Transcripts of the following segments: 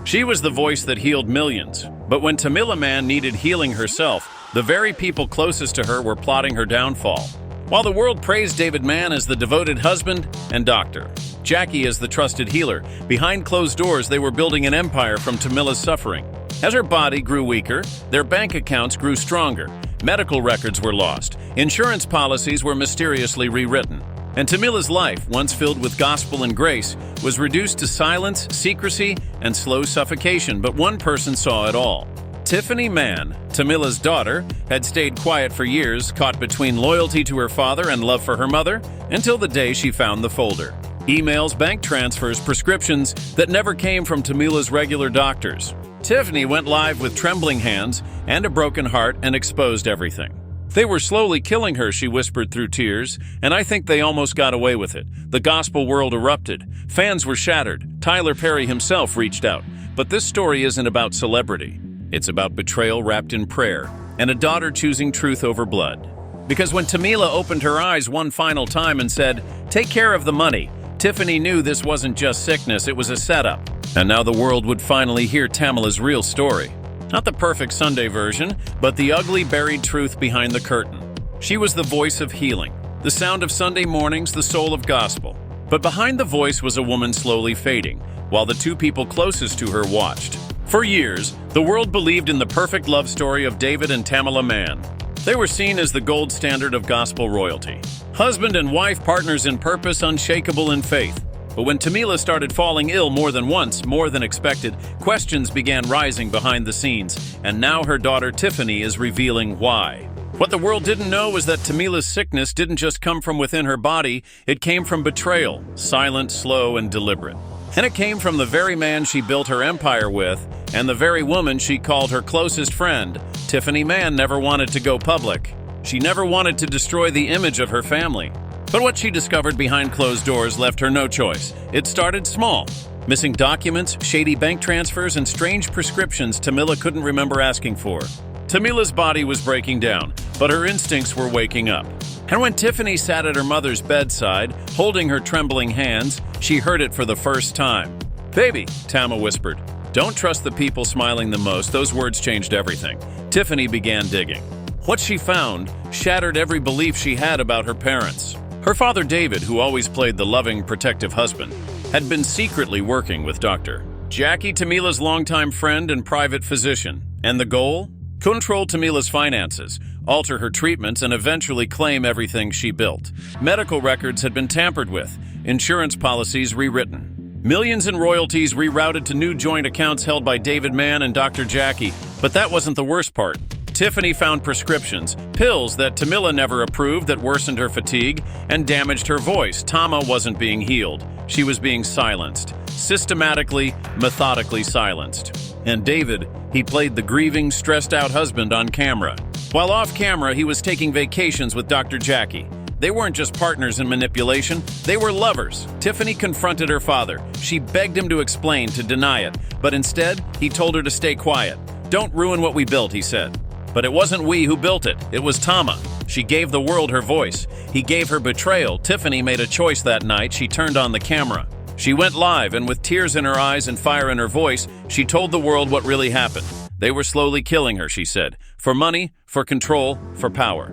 She was the voice that healed millions. But when Tamila Mann needed healing herself, the very people closest to her were plotting her downfall. While the world praised David Mann as the devoted husband and doctor, Jackie as the trusted healer, behind closed doors they were building an empire from Tamila's suffering. As her body grew weaker, their bank accounts grew stronger, medical records were lost, insurance policies were mysteriously rewritten, and Tamila's life, once filled with gospel and grace, was reduced to silence, secrecy, and slow suffocation. But one person saw it all. Tiffany Mann, Tamila's daughter, had stayed quiet for years, caught between loyalty to her father and love for her mother, until the day she found the folder. Emails, bank transfers, prescriptions that never came from Tamila's regular doctors. Tiffany went live with trembling hands and a broken heart and exposed everything. They were slowly killing her, she whispered through tears, and I think they almost got away with it. The gospel world erupted. Fans were shattered. Tyler Perry himself reached out. But this story isn't about celebrity. It's about betrayal wrapped in prayer and a daughter choosing truth over blood. Because when Tamila opened her eyes one final time and said, "Take care of the money," Tiffany knew this wasn't just sickness, it was a setup. And now the world would finally hear Tamila's real story. Not the perfect Sunday version, but the ugly buried truth behind the curtain. She was the voice of healing, the sound of Sunday mornings, the soul of gospel. But behind the voice was a woman slowly fading, while the two people closest to her watched. For years, the world believed in the perfect love story of David and Tamila Mann. They were seen as the gold standard of gospel royalty. Husband and wife, partners in purpose, unshakable in faith. But when Tamila started falling ill more than once, more than expected, questions began rising behind the scenes, and now her daughter Tiffany is revealing why. What the world didn't know was that Tamila's sickness didn't just come from within her body, it came from betrayal, silent, slow, and deliberate. And it came from the very man she built her empire with, and the very woman she called her closest friend. Tiffany Mann never wanted to go public. She never wanted to destroy the image of her family. But what she discovered behind closed doors left her no choice. It started small. Missing documents, shady bank transfers, and strange prescriptions Tamila couldn't remember asking for. Tamila's body was breaking down, but her instincts were waking up. And when Tiffany sat at her mother's bedside, holding her trembling hands, she heard it for the first time. "Baby," Tama whispered. "Don't trust the people smiling the most." Those words changed everything. Tiffany began digging. What she found shattered every belief she had about her parents. Her father David, who always played the loving, protective husband, had been secretly working with Dr. Jackie, Tamila's longtime friend and private physician. And the goal? Control Tamila's finances, alter her treatments, and eventually claim everything she built. Medical records had been tampered with, insurance policies rewritten. Millions in royalties rerouted to new joint accounts held by David Mann and Dr. Jackie. But that wasn't the worst part. Tiffany found prescriptions, pills that Tamila never approved that worsened her fatigue and damaged her voice. Tama wasn't being healed. She was being silenced. Systematically, methodically silenced. And David, he played the grieving, stressed-out husband on camera. While off camera, he was taking vacations with Dr. Jackie. They weren't just partners in manipulation, they were lovers. Tiffany confronted her father. She begged him to explain, to deny it. But instead, he told her to stay quiet. "Don't ruin what we built," he said. But it wasn't we who built it. It was Tama. She gave the world her voice. He gave her betrayal. Tiffany made a choice that night. She turned on the camera. She went live, and with tears in her eyes and fire in her voice, she told the world what really happened. They were slowly killing her, she said. For money, for control, for power.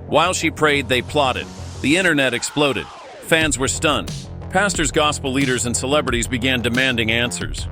While she prayed, they plotted. The internet exploded. Fans were stunned. Pastors, gospel leaders, and celebrities began demanding answers.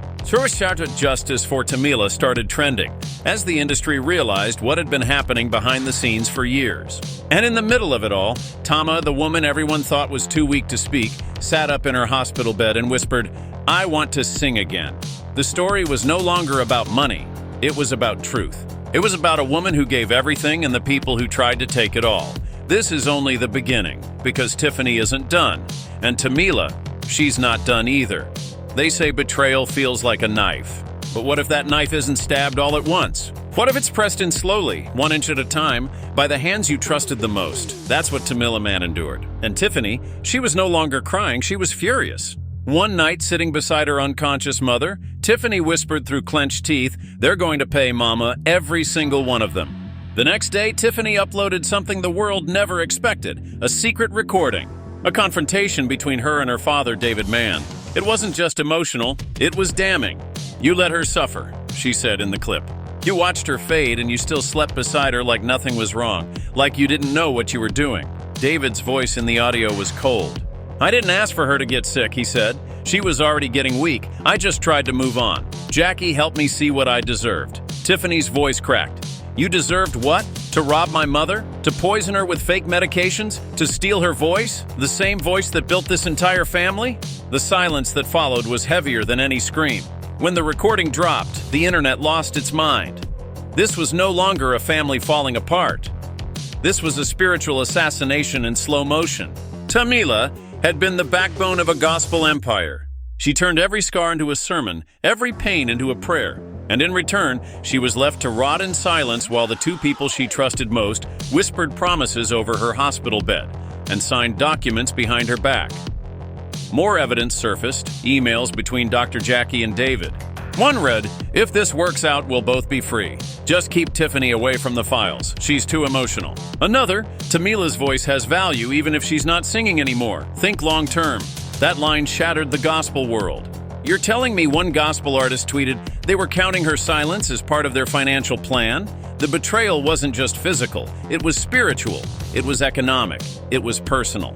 Shouted justice for Tamila started trending, as the industry realized what had been happening behind the scenes for years. And in the middle of it all, Tama, the woman everyone thought was too weak to speak, sat up in her hospital bed and whispered, "I want to sing again." The story was no longer about money. It was about truth. It was about a woman who gave everything and the people who tried to take it all. This is only the beginning, because Tiffany isn't done. And Tamila, she's not done either. They say betrayal feels like a knife. But what if that knife isn't stabbed all at once? What if it's pressed in slowly, 1 inch at a time, by the hands you trusted the most? That's what Tamila Mann endured. And Tiffany, she was no longer crying, she was furious. One night, sitting beside her unconscious mother, Tiffany whispered through clenched teeth, "They're going to pay Mama, every single one of them." The next day, Tiffany uploaded something the world never expected, a secret recording. A confrontation between her and her father, David Mann. It wasn't just emotional, it was damning. "You let her suffer," she said in the clip. "You watched her fade and you still slept beside her like nothing was wrong, like you didn't know what you were doing." David's voice in the audio was cold. "I didn't ask for her to get sick," he said. "She was already getting weak. I just tried to move on. Jackie helped me see what I deserved." Tiffany's voice cracked. "You deserved what? To rob my mother? To poison her with fake medications? To steal her voice? The same voice that built this entire family?" The silence that followed was heavier than any scream. When the recording dropped, the internet lost its mind. This was no longer a family falling apart. This was a spiritual assassination in slow motion. Tamila had been the backbone of a gospel empire. She turned every scar into a sermon, every pain into a prayer. And in return, she was left to rot in silence while the two people she trusted most whispered promises over her hospital bed and signed documents behind her back. More evidence surfaced, emails between Dr. Jackie and David. One read, "If this works out, we'll both be free. Just keep Tiffany away from the files. She's too emotional." Another, "Tamila's voice has value even if she's not singing anymore. Think long term." That line shattered the gospel world. "You're telling me," one gospel artist tweeted, "they were counting her silence as part of their financial plan?" The betrayal wasn't just physical, it was spiritual, it was economic, it was personal.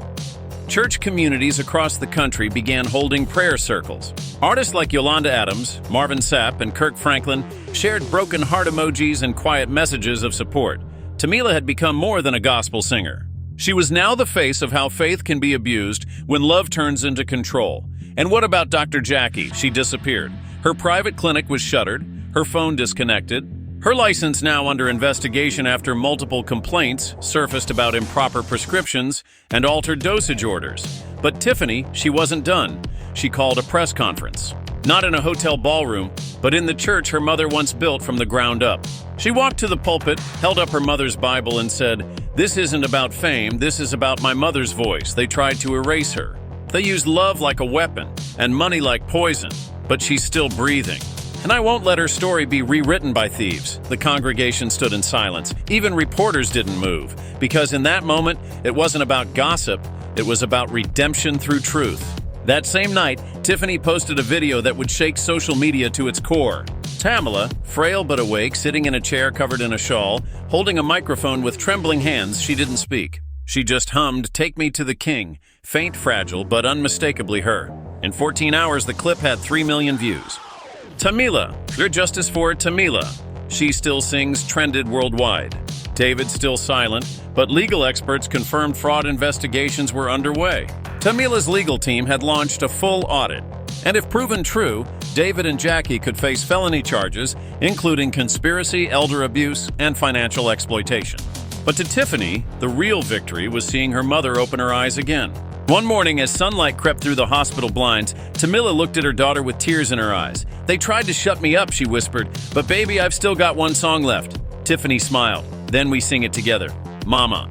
Church communities across the country began holding prayer circles. Artists like Yolanda Adams, Marvin Sapp, and Kirk Franklin shared broken heart emojis and quiet messages of support. Tamila had become more than a gospel singer. She was now the face of how faith can be abused when love turns into control. And what about Dr. Jackie? She disappeared. Her private clinic was shuttered, her phone disconnected. Her license now under investigation after multiple complaints surfaced about improper prescriptions and altered dosage orders. But Tiffany, she wasn't done. She called a press conference. Not in a hotel ballroom, but in the church her mother once built from the ground up. She walked to the pulpit, held up her mother's Bible and said, "This isn't about fame, this is about my mother's voice. They tried to erase her. They used love like a weapon and money like poison, but she's still breathing. And I won't let her story be rewritten by thieves." The congregation stood in silence. Even reporters didn't move, because in that moment, it wasn't about gossip, it was about redemption through truth. That same night, Tiffany posted a video that would shake social media to its core. Tamela, frail but awake, sitting in a chair covered in a shawl, holding a microphone with trembling hands, she didn't speak. She just hummed, "Take Me to the King," faint, fragile, but unmistakably her. In 14 hours, the clip had 3 million views. Tamila, your justice for Tamila. She still sings, trended worldwide. David still silent, but legal experts confirmed fraud investigations were underway. Tamila's legal team had launched a full audit. And if proven true, David and Jackie could face felony charges, including conspiracy, elder abuse, and financial exploitation. But to Tiffany, the real victory was seeing her mother open her eyes again. One morning, as sunlight crept through the hospital blinds, Tamila looked at her daughter with tears in her eyes. "They tried to shut me up," she whispered, "but baby, I've still got one song left." Tiffany smiled. "Then we sing it together. Mama."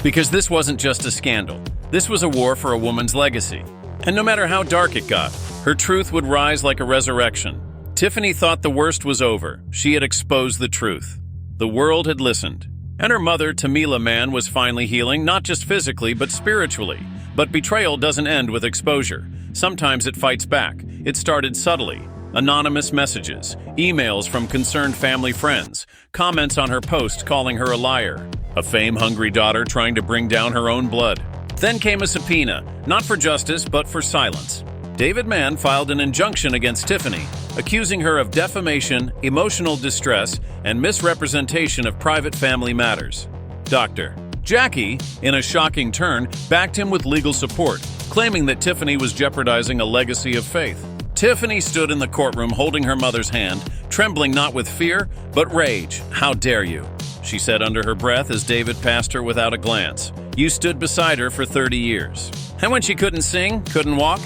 Because this wasn't just a scandal. This was a war for a woman's legacy. And no matter how dark it got, her truth would rise like a resurrection. Tiffany thought the worst was over. She had exposed the truth. The world had listened. And her mother, Tamila Mann, was finally healing, not just physically, but spiritually. But betrayal doesn't end with exposure. Sometimes it fights back. It started subtly. Anonymous messages, emails from concerned family friends, comments on her post calling her a liar, a fame-hungry daughter trying to bring down her own blood. Then came a subpoena, not for justice, but for silence. David Mann filed an injunction against Tiffany, accusing her of defamation, emotional distress, and misrepresentation of private family matters. Dr. Jackie, in a shocking turn, backed him with legal support, claiming that Tiffany was jeopardizing a legacy of faith. Tiffany stood in the courtroom holding her mother's hand, trembling not with fear, but rage. "How dare you?" she said under her breath as David passed her without a glance. "You stood beside her for 30 years. And when she couldn't sing, couldn't walk,